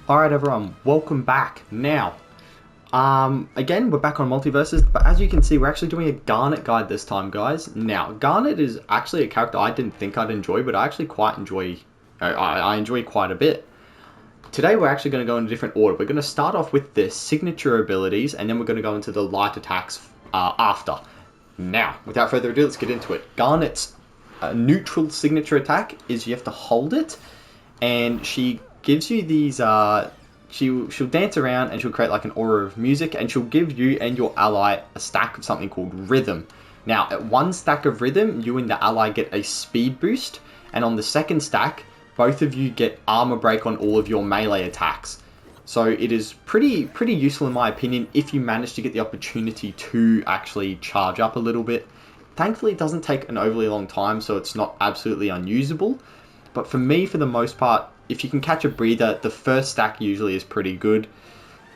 Alright everyone, welcome back. Now, again, we're back on Multiversus, but as you can see, we're actually doing a Garnet guide this time, guys. Now, Garnet is actually a character I didn't think I'd enjoy, but I actually quite enjoy, I enjoy quite a bit. Today, we're actually going to go in a different order. We're going to start off with the signature abilities, and then we're going to go into the light attacks after. Now, without further ado, let's get into it. Garnet's neutral signature attack is you have to hold it, and she gives you these, she'll dance around and she'll create like an aura of music, and she'll give you and your ally a stack of something called rhythm. Now, at one stack of rhythm, you and the ally get a speed boost, and on the second stack, both of you get armor break on all of your melee attacks. So it is pretty useful in my opinion if you manage to get the opportunity to actually charge up a little bit. Thankfully, it doesn't take an overly long time, so it's not absolutely unusable. But for me, for the most part, if you can catch a breather, the first stack usually is pretty good,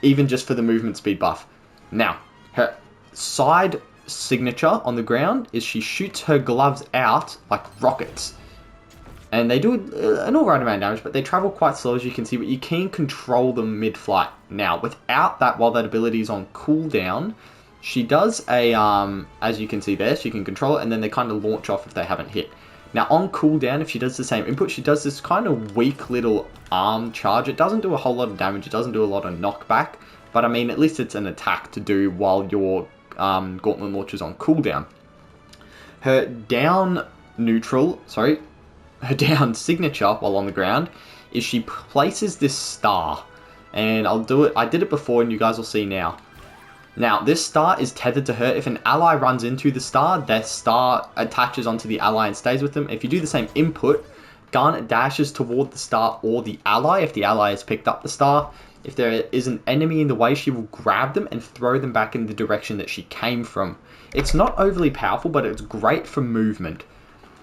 even just for the movement speed buff. Now, her side signature on the ground is she shoots her gloves out like rockets. And they do an alright amount of damage, but they travel quite slow, as you can see, but you can control them mid-flight. Now, without that, while that ability is on cooldown, she does a, as you can see there, she can control it, and then they kind of launch off if they haven't hit. Now, on cooldown, if she does the same input, she does this kind of weak little arm charge. It doesn't do a whole lot of damage. It doesn't do a lot of knockback. But, I mean, at least it's an attack to do while your gauntlet launch is on cooldown. Her down signature while on the ground is she places this star. And I'll do it. I did it before, and you guys will see now. Now, this star is tethered to her. If an ally runs into the star, their star attaches onto the ally and stays with them. If you do the same input, Garnet dashes toward the star or the ally if the ally has picked up the star. If there is an enemy in the way, she will grab them and throw them back in the direction that she came from. It's not overly powerful, but it's great for movement.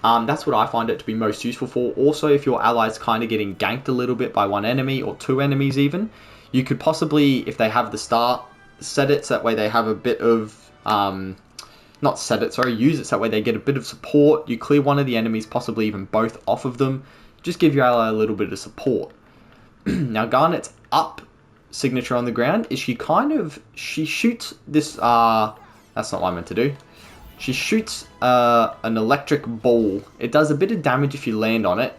That's what I find it to be most useful for. Also, if your ally is kind of getting ganked a little bit by one enemy or two enemies even, you could possibly, if they have the star, set it so that way they have a bit of, use it so that way they get a bit of support. You clear one of the enemies, possibly even both off of them. Just give your ally a little bit of support. Now, Garnet's up signature on the ground is she shoots this, that's not what I meant to do. She shoots an electric ball. It does a bit of damage if you land on it,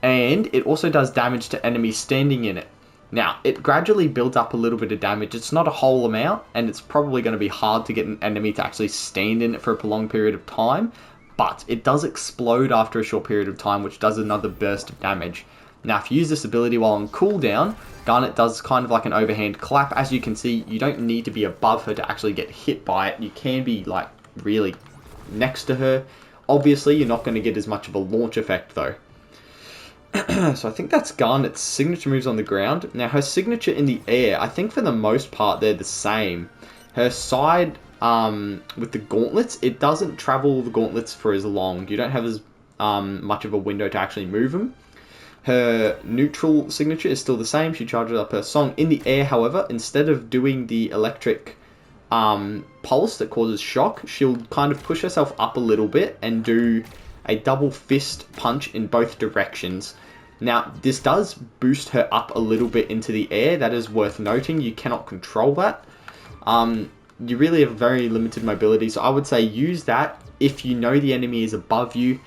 and it also does damage to enemies standing in it. Now, it gradually builds up a little bit of damage. It's not a whole amount, and it's probably going to be hard to get an enemy to actually stand in it for a prolonged period of time, but it does explode after a short period of time, which does another burst of damage. Now, if you use this ability while on cooldown, Garnet does kind of like an overhand clap. As you can see, you don't need to be above her to actually get hit by it. You can be, like, really next to her. Obviously, you're not going to get as much of a launch effect, though. So I think that's Garnet's signature moves on the ground. Now, her signature in the air, I think for the most part they're the same. Her side with the gauntlets, it doesn't travel the gauntlets for as long. You don't have as much of a window to actually move them. Her neutral signature is still the same. She charges up her song. In the air, however, instead of doing the electric pulse that causes shock, she'll kind of push herself up a little bit and do a double fist punch in both directions. Now, this does boost her up a little bit into the air. That is worth noting. You cannot control that. You really have very limited mobility, so I would say use that if you know the enemy is above you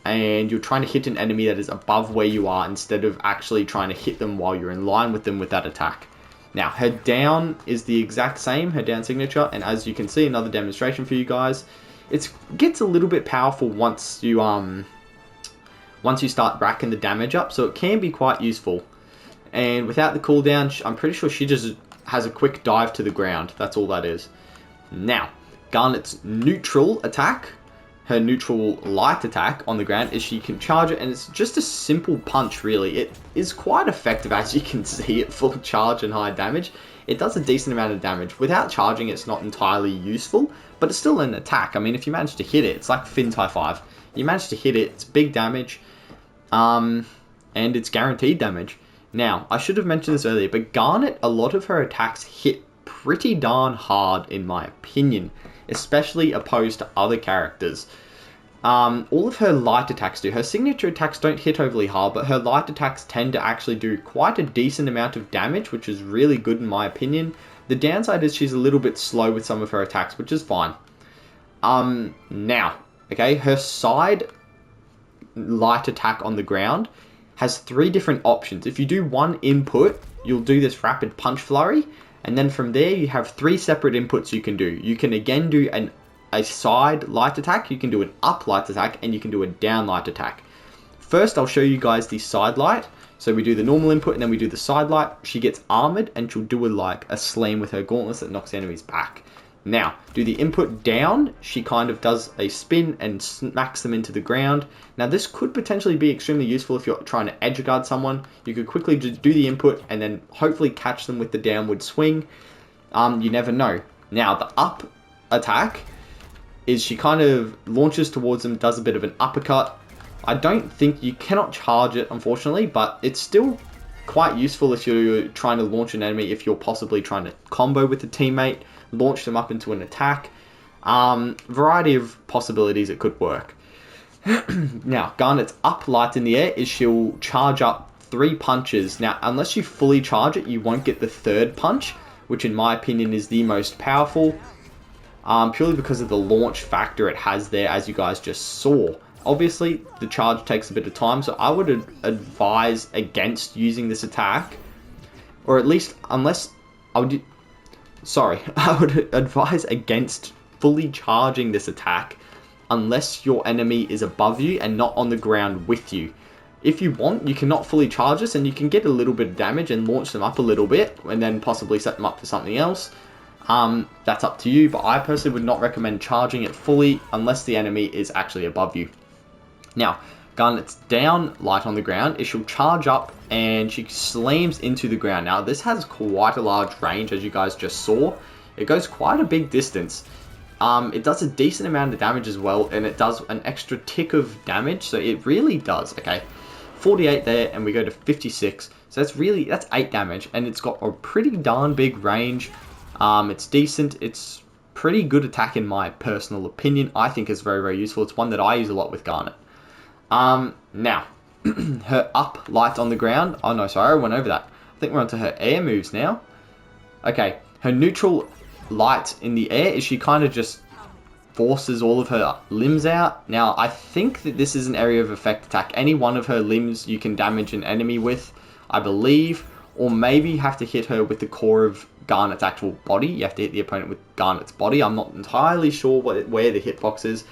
and you're trying to hit an enemy that is above where you are instead of actually trying to hit them while you're in line with them with that attack. Now, her down is the exact same, her down signature, and as you can see, another demonstration for you guys. It gets a little bit powerful once you start racking the damage up, so it can be quite useful. And without the cooldown, I'm pretty sure she just has a quick dive to the ground. That's all that is. Now, Garnet's neutral attack, her neutral light attack on the ground, is she can charge it, and it's just a simple punch, really. It is quite effective, as you can see, at full charge and high damage. It does a decent amount of damage. Without charging, it's not entirely useful, but it's still an attack. I mean, if you manage to hit it, it's like Finn's High Five. You manage to hit it, it's big damage, and it's guaranteed damage. Now, I should have mentioned this earlier, but Garnet, a lot of her attacks hit pretty darn hard, in my opinion, especially opposed to other characters. All of her light attacks do. Her signature attacks don't hit overly hard, but her light attacks tend to actually do quite a decent amount of damage, which is really good in my opinion. The downside is she's a little bit slow with some of her attacks, which is fine. Now, okay, her side light attack on the ground has 3 different options. If you do one input, you'll do this rapid punch flurry, and then from there you have 3 separate inputs you can do. You can again do a side light attack, you can do an up light attack, and you can do a down light attack. First, I'll show you guys the side light. So we do the normal input and then we do the side light. She gets armored and she'll do a slam with her gauntlets that knocks the enemies back. Now, do the input down, she kind of does a spin and smacks them into the ground. Now, this could potentially be extremely useful if you're trying to edge guard someone. You could quickly just do the input and then hopefully catch them with the downward swing. You never know. Now, the up attack is she kind of launches towards them, does a bit of an uppercut. I don't think you cannot charge it, unfortunately, but it's still quite useful if you're trying to launch an enemy, if you're possibly trying to combo with a teammate, launch them up into an attack. Variety of possibilities it could work. Now, Garnet's up light in the air is she'll charge up 3 punches. Now, unless you fully charge it, you won't get the 3rd punch, which in my opinion is the most powerful, purely because of the launch factor it has there, as you guys just saw. Obviously, the charge takes a bit of time, so I would advise against using this attack, or at least I would advise against fully charging this attack unless your enemy is above you and not on the ground with you. If you want, you cannot fully charge this and you can get a little bit of damage and launch them up a little bit and then possibly set them up for something else. That's up to you, but I personally would not recommend charging it fully unless the enemy is actually above you. Now, Garnet's down light on the ground is she'll charge up and she slams into the ground. Now, this has quite a large range, as you guys just saw. It goes quite a big distance. It does a decent amount of damage as well, and it does an extra tick of damage, so it really does, okay? 48 there, and we go to 56, so that's 8 damage, and it's got a pretty darn big range. It's decent, it's pretty good attack in my personal opinion. I think it's very, very useful. It's one that I use a lot with Garnet. Now, her up light on the ground. Oh no, sorry, I went over that. I think we're onto her air moves now. Okay, her neutral light in the air is she kind of just forces all of her limbs out. Now, I think that this is an area of effect attack. Any one of her limbs you can damage an enemy with, I believe. Or maybe you have to hit her with the core of Garnet's actual body. You have to hit the opponent with Garnet's body. I'm not entirely sure where the hitbox is.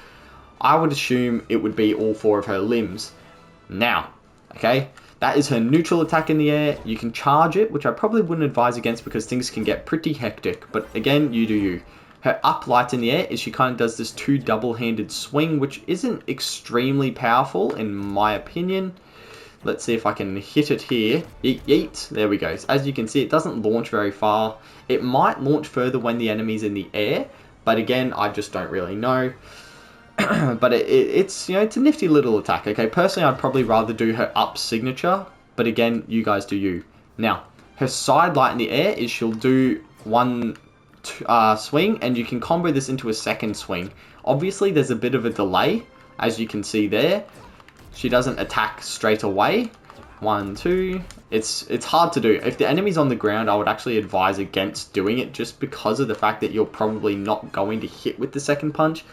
I would assume it would be all 4 of her limbs. Now, okay, that is her neutral attack in the air. You can charge it, which I probably wouldn't advise against because things can get pretty hectic. But again, you do you. Her up light in the air is she kind of does this 2 double-handed swing, which isn't extremely powerful in my opinion. Let's see if I can hit it here. Yeet, yeet. There we go. So as you can see, it doesn't launch very far. It might launch further when the enemy's in the air, but again, I just don't really know. But it's it's a nifty little attack. Okay, personally, I'd probably rather do her up signature, but again, you guys do you. Now, her side light in the air is she'll do 1 swing, and you can combo this into a 2nd swing. Obviously, there's a bit of a delay, as you can see there. She doesn't attack straight away. 1, 2. It's hard to do. If the enemy's on the ground, I would actually advise against doing it just because of the fact that you're probably not going to hit with the 2nd punch.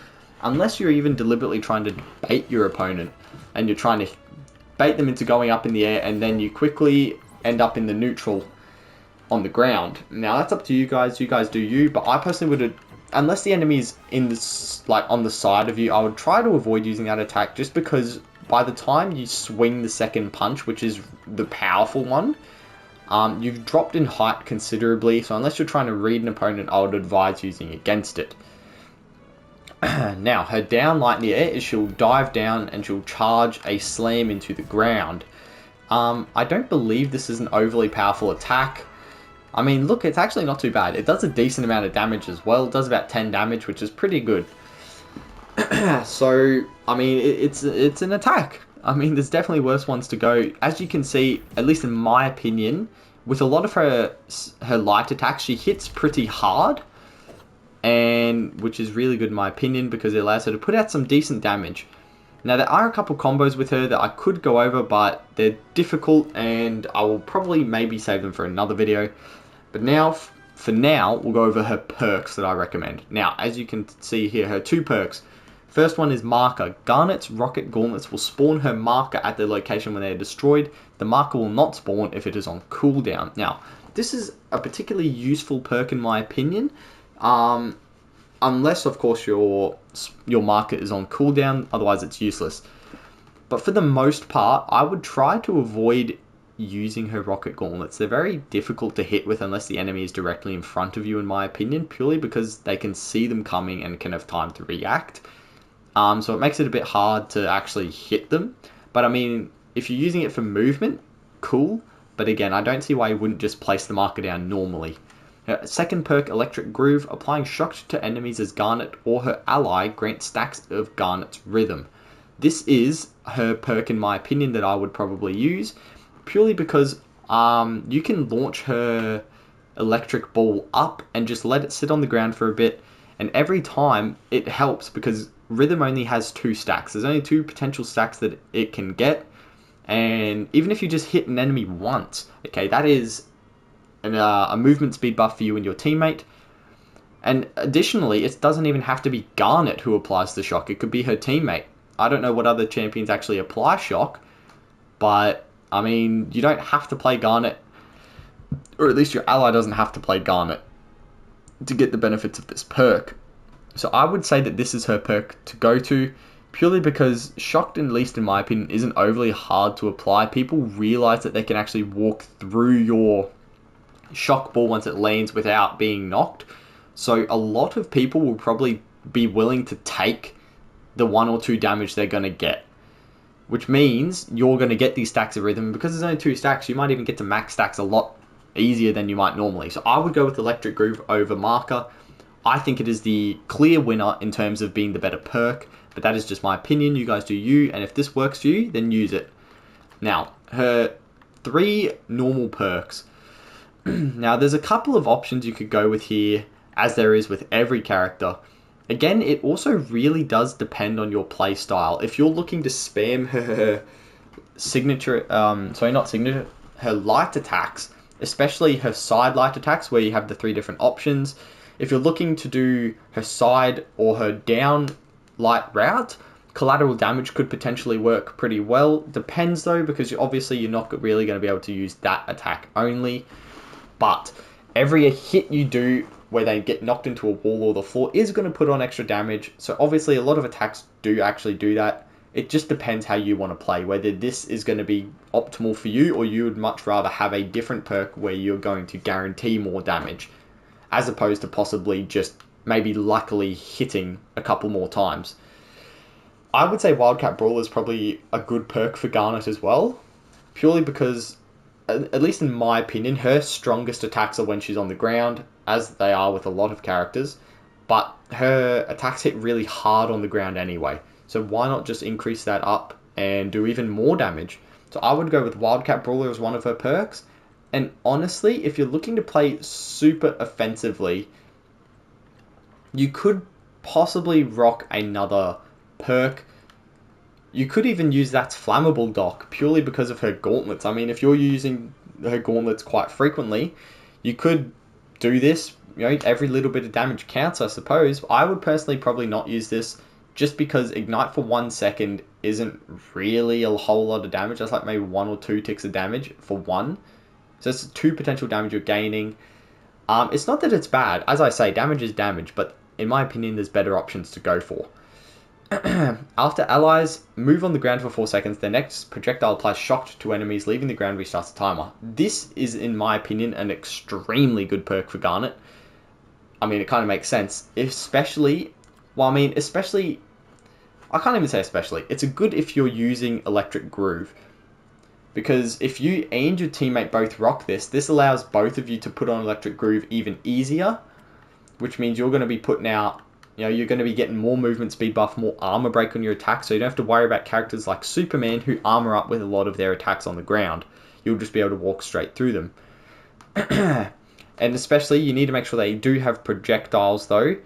Unless you're even deliberately trying to bait your opponent and you're trying to bait them into going up in the air and then you quickly end up in the neutral on the ground. Now, that's up to you guys. You guys do you. But I personally would, unless the enemy's in this, on the side of you, I would try to avoid using that attack just because by the time you swing the 2nd punch, which is the powerful one, you've dropped in height considerably. So unless you're trying to read an opponent, I would advise using against it. Now, her down light in the air is she'll dive down and she'll charge a slam into the ground. I don't believe this is an overly powerful attack. I mean, look, it's actually not too bad. It does a decent amount of damage as well. It does about 10 damage, which is pretty good. So, I mean, it's an attack. I mean, there's definitely worse ones to go. As you can see, at least in my opinion, with a lot of her light attacks, she hits pretty hard. And which is really good in my opinion because it allows her to put out some decent damage. Now, there are a couple combos with her that I could go over, but they're difficult, and I will probably maybe save them for another video. But now, for now, we'll go over her perks that I recommend. Now, as you can see here, her 2 perks. First one is Marker. Garnet's rocket gauntlets will spawn her marker at the location when they are destroyed. The marker will not spawn if it is on cooldown. Now, this is a particularly useful perk in my opinion. Unless, of course, your marker is on cooldown, otherwise it's useless. But for the most part, I would try to avoid using her rocket gauntlets. They're very difficult to hit with unless the enemy is directly in front of you, in my opinion, purely because they can see them coming and can have time to react. So it makes it a bit hard to actually hit them. But I mean, if you're using it for movement, cool. But again, I don't see why you wouldn't just place the marker down normally. Second perk, Electric Groove. Applying shock to enemies as Garnet or her ally grants stacks of Garnet's rhythm. This is her perk, in my opinion, that I would probably use, purely because you can launch her electric ball up and just let it sit on the ground for a bit, and every time it helps because rhythm only has 2 stacks. There's only 2 potential stacks that it can get, and even if you just hit an enemy once, okay, that is a movement speed buff for you and your teammate. And additionally, it doesn't even have to be Garnet who applies the shock. It could be her teammate. I don't know what other champions actually apply shock, but I mean, you don't have to play Garnet, or at least your ally doesn't have to play Garnet to get the benefits of this perk. So I would say that this is her perk to go to, purely because shocked, at least in my opinion, isn't overly hard to apply. People realize that they can actually walk through your shock ball once it lands without being knocked. So a lot of people will probably be willing to take the 1 or 2 damage they're going to get, which means you're going to get these stacks of rhythm. Because there's only 2 stacks, you might even get to max stacks a lot easier than you might normally. So I would go with Electric Groove over Marker. I think it is the clear winner in terms of being the better perk, but that is just my opinion. You guys do you, and if this works for you, then use it. Now, her 3 normal perks. Now, there's a couple of options you could go with here, as there is with every character. Again, it also really does depend on your play style. If you're looking to spam her signature, her light attacks, especially her side light attacks where you have the 3 different options. If you're looking to do her side or her down light route, collateral damage could potentially work pretty well. Depends though, because obviously you're not really going to be able to use that attack only. But every hit you do where they get knocked into a wall or the floor is going to put on extra damage. So obviously a lot of attacks do actually do that. It just depends how you want to play, whether this is going to be optimal for you or you would much rather have a different perk where you're going to guarantee more damage, as opposed to possibly just maybe luckily hitting a couple more times. I would say Wildcat Brawl is probably a good perk for Garnet as well, purely because, at least in my opinion, her strongest attacks are when she's on the ground, as they are with a lot of characters, but her attacks hit really hard on the ground anyway. So why not just increase that up and do even more damage? So I would go with Wildcat Brawler as one of her perks. And honestly, if you're looking to play super offensively, you could possibly rock another perk. You could even use That's Flammable Doc, purely because of her gauntlets. I mean, if you're using her gauntlets quite frequently, you could do this. You know, every little bit of damage counts, I suppose. I would personally probably not use this, just because Ignite for 1 second isn't really a whole lot of damage. That's like maybe 1 or 2 ticks of damage for 1. So it's 2 potential damage you're gaining. It's not that it's bad. As I say, damage is damage, but in my opinion, there's better options to go for. After allies move on the ground for 4 seconds, their next projectile applies shock to enemies, leaving the ground restarts the timer. This is, in my opinion, an extremely good perk for Garnet. I mean, it kind of makes sense, especially, I can't even say especially. It's a good if you're using Electric Groove. Because if you and your teammate both rock this allows both of you to put on Electric Groove even easier, which means you're going to be putting out, you're going to be getting more movement speed buff, more armor break on your attacks, so you don't have to worry about characters like Superman who armor up with a lot of their attacks on the ground. You'll just be able to walk straight through them. And especially, you need to make sure they do have projectiles though,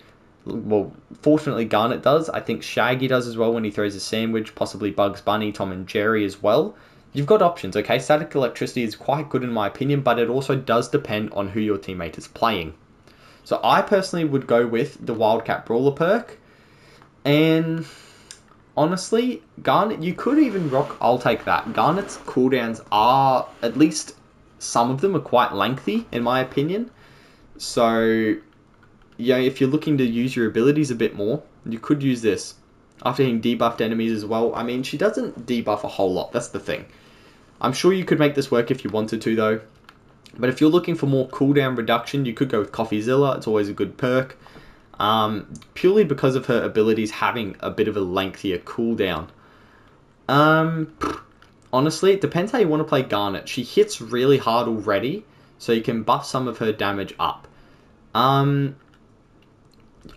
Well, fortunately Garnet does. I think Shaggy does as well when he throws a sandwich, possibly Bugs Bunny, Tom and Jerry as well. You've got options, okay? Static Electricity is quite good in my opinion, but it also does depend on who your teammate is playing. So I personally would go with the Wildcat Brawler perk. And honestly, Garnet, you could even rock, I'll take that. Garnet's cooldowns are, at least some of them are quite lengthy in my opinion. So, yeah, if you're looking to use your abilities a bit more, you could use this. After hitting debuffed enemies as well. I mean, she doesn't debuff a whole lot, that's the thing. I'm sure you could make this work if you wanted to though. But if you're looking for more cooldown reduction, you could go with Coffeezilla. It's always a good perk. Purely because of her abilities having a bit of a lengthier cooldown. Honestly, it depends how you want to play Garnet. She hits really hard already, so you can buff some of her damage up.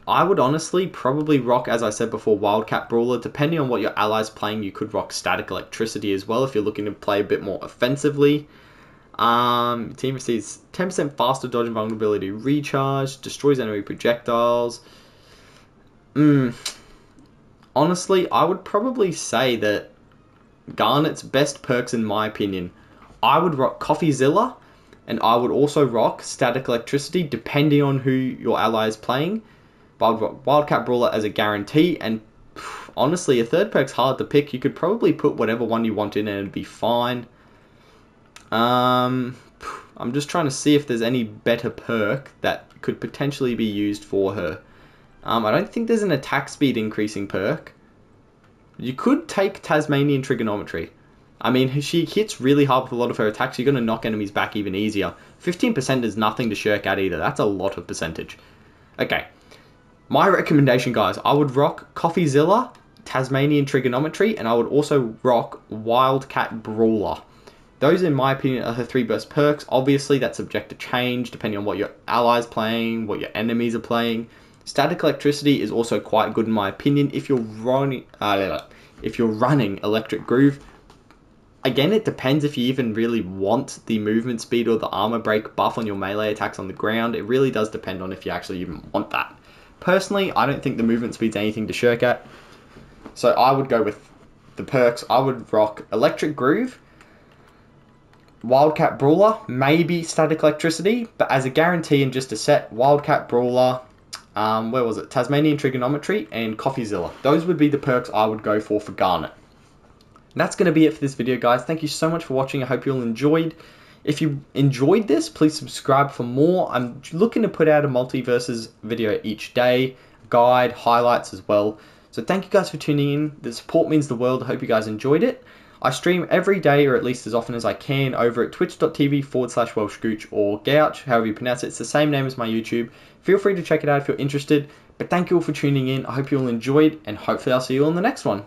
I would honestly probably rock, as I said before, Wildcat Brawler. Depending on what your ally's playing, you could rock Static Electricity as well if you're looking to play a bit more offensively. Team receives 10% faster dodge and vulnerability recharge, destroys enemy projectiles. Honestly, I would probably say that Garnet's best perks, in my opinion, I would rock Coffeezilla, and I would also rock Static Electricity, depending on who your ally is playing. But I would rock Wildcat Brawler as a guarantee, and honestly, a third perk's hard to pick. You could probably put whatever one you want in and it'd be fine. I'm just trying to see if there's any better perk that could potentially be used for her. I don't think there's an attack speed increasing perk. You could take Tasmanian Trigonometry. I mean, she hits really hard with a lot of her attacks. You're going to knock enemies back even easier. 15% is nothing to shirk at either. That's a lot of percentage. Okay. My recommendation, guys, I would rock Coffeezilla, Tasmanian Trigonometry, and I would also rock Wildcat Brawler. Those, in my opinion, are her three best perks. Obviously, that's subject to change depending on what your ally's playing, what your enemies are playing. Static Electricity is also quite good in my opinion if you're running Electric Groove. Again, it depends if you even really want the movement speed or the armor break buff on your melee attacks on the ground. It really does depend on if you actually even want that. Personally, I don't think the movement speed's anything to shirk at. So I would go with the perks. I would rock Electric Groove, Wildcat Brawler, maybe Static Electricity, but as a guarantee and just a set, Wildcat Brawler, Tasmanian Trigonometry, and Coffeezilla. Those would be the perks I would go for Garnet. And that's going to be it for this video, guys. Thank you so much for watching. I hope you all enjoyed. If you enjoyed this, please subscribe for more. I'm looking to put out a Multiversus video each day, guide, highlights as well. So thank you guys for tuning in. The support means the world. I hope you guys enjoyed it. I stream every day, or at least as often as I can, over at twitch.tv/WelshGooch or Gouch, however you pronounce it. It's the same name as my YouTube. Feel free to check it out if you're interested. But thank you all for tuning in. I hope you all enjoyed, and hopefully I'll see you all in the next one.